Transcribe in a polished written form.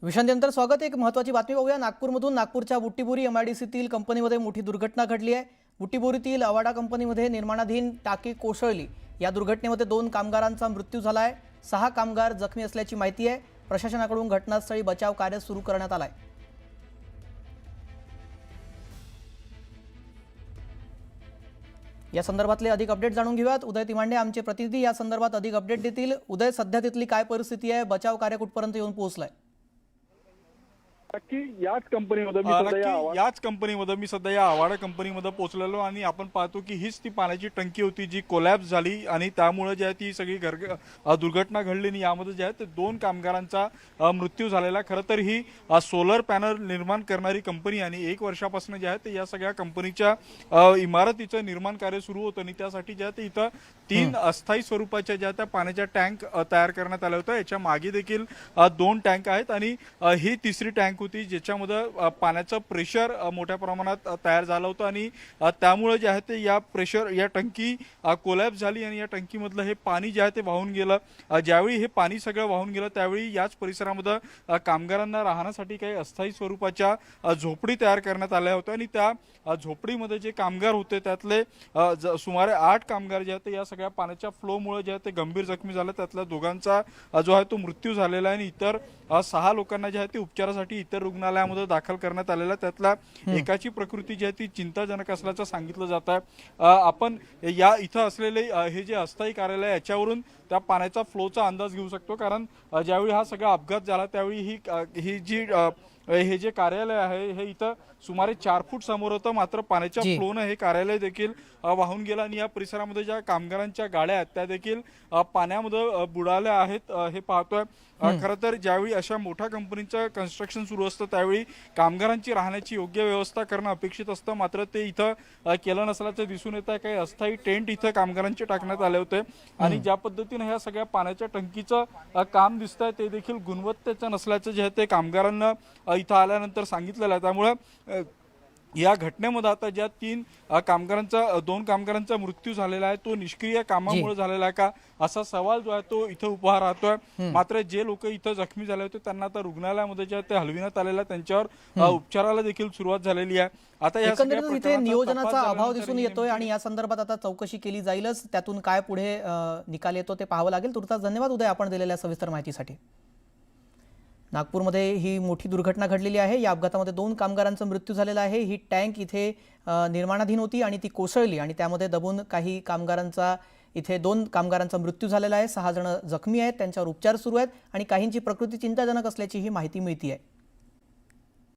विश्रांतीनंतर स्वागत। एक महत्त्वाची बातमी बघूया। नागपूरमधून नागपूरच्या बुट्टीबोरी एमआयडीसीतील कंपनीमध्ये मोठी दुर्घटना घडली आहे। बुट्टीबोरीतील अवाडा कंपनीमध्ये निर्माणाधीन टाकी कोसळली। या दुर्घटनेमध्ये 2 कामगारांचा मृत्यू झाला आहे। 6 कामगार जखमी असल्याची माहिती आहे। प्रशासनाकडून घटनास्थळी बचाव कार्य सुरू करण्यात आले आहे। या संदर्भातले अधिक अपडेट जाणून घेऊयात। उदय तिमांडे आमचे प्रतिनिधी या संदर्भात अधिक अपडेट देतील। उदय, सध्या तिथली काय परिस्थिती आहे? बचाव कार्य कुठपर्यंत येऊन पोहोचलाय? याच कंपनीमध्ये मी सध्या या आवाडा कंपनीमध्ये पोहोचलेलो आणि आपण पाहतो की हीच ती पाण्याची टंकी होती जी कोलॅप्स झाली आणि त्यामुळे जी आहे ती सगळी दुर्घटना घडली आणि यामध्ये जे आहे ते 2 कामगारांचा मृत्यू झालेला। खरं तर ही सोलर पॅनल निर्माण करणारी कंपनी आणि 1 वर्षापासून जे आहे ते या सगळ्या कंपनीच्या इमारतीचं निर्माण कार्य सुरू होतं आणि त्यासाठी जे आहे ते इथं 3 अस्थायी स्वरूपाच्या ज्या त्या पाण्याच्या टँक तयार करण्यात आल्या होत्या। याच्या मागे देखील 2 टँक आहेत आणि ही तिसरी टँक होती ज्याच्यामध्ये पाण्याचं प्रेशर मोठ्या प्रमाणात तयार झालं होतं आणि त्यामुळे जे आहे ते या टंकी कोलॅप्स झाली आणि या टंकीमधलं हे पाणी जे आहे ते वाहून गेलं। ज्यावेळी हे पाणी सगळं वाहून गेलं त्यावेळी याच परिसरामध्ये कामगारांना राहण्यासाठी काही अस्थायी स्वरूपाच्या झोपडी तयार करण्यात आल्या होत्या आणि त्या झोपडीमध्ये जे कामगार होते त्यातले सुमारे 8 कामगार जे आहेत या सगळ्या पाण्याच्या फ्लोमुळे जे आहे ते गंभीर जखमी झाले। त्यातल्या दोघांचा जो आहे तो मृत्यू झालेला आहे आणि इतर 6 लोकांना जे आहे ते उपचारासाठी इतर रुग्णालयामध्ये दाखल करण्यात आलेला। त्यातल्या एकाची प्रकृती जी आहे ती चिंताजनक असल्याचं सांगितलं जात आहे। आपण या इथं असलेले हे जे अस्थायी कार्यालय याच्यावरून त्या पाण्याचा फ्लोचा अंदाज घेऊ शकतो, कारण ज्यावेळी हा सगळा अपघात झाला त्यावेळी हे जे कार्यालय आहे हे इथं सुमारे 4 फूट समोर होतं, मात्र पाण्याच्या फ्लोनं हे कार्यालय देखील वाहून गेलं आणि या परिसरामध्ये ज्या कामगारांच्या गाड्या आहेत त्या देखील पाण्यामध्ये बुडाल्या आहेत हे पाहतोय। खरं तर ज्यावेळी अशा मोठ्या कंपनीचं कन्स्ट्रक्शन सुरू असतं त्यावेळी कामगारांची राहण्याची योग्य व्यवस्था करणं अपेक्षित असतं, मात्र ते इथं केलं नसल्याचं दिसून येत आहे। काही अस्थायी टेंट इथं कामगारांचे टाकण्यात आले होते आणि ज्या पद्धतीने ह्या सगळ्या पाण्याच्या टंकीचं काम दिसतंय ते देखील गुणवत्तेचं नसल्याचं जे आहे ते कामगारांना इथं आल्यानंतर सांगितलेलं आहे। त्यामुळे या घटनेमध्ये आता ज्या 2 कामगारांचा मृत्यू झालेला आहे तो निष्क्रिय कामामुळे झालेला आहे का असा सवाल जो आहे तो इथं उभा राहतोय। मात्र जे लोक इथं जखमी झाले होते त्यांना आता रुग्णालयामध्ये जे ते हलविण्यात आलेला, त्यांच्यावर उपचाराला देखील सुरुवात झालेली आहे। आता एकंदरीत इथे नियोजनाचा अभाव दिसून येतोय आणि या संदर्भात आता चौकशी केली जाईलच। त्यातून काय पुढे निकाल येतो ते पाहावं लागेल। तुर्तास धन्यवाद उदय आपण दिलेल्या सविस्तर माहितीसाठी। नागपूरमध्ये ही मोठी दुर्घटना घडलेली आहे। या अपघातामध्ये 2 कामगारांचा मृत्यू झालेला आहे। ही टँक इथे निर्माणाधीन होती आणि ती कोसळली आणि त्यामध्ये दबून काही कामगारांचा इथे 2 कामगारांचा मृत्यू झालेला आहे। 6 जण जखमी आहेत, त्यांच्यावर उपचार सुरू आहेत आणि काहींची प्रकृती चिंताजनक असल्याची ही माहिती मिळते आहे।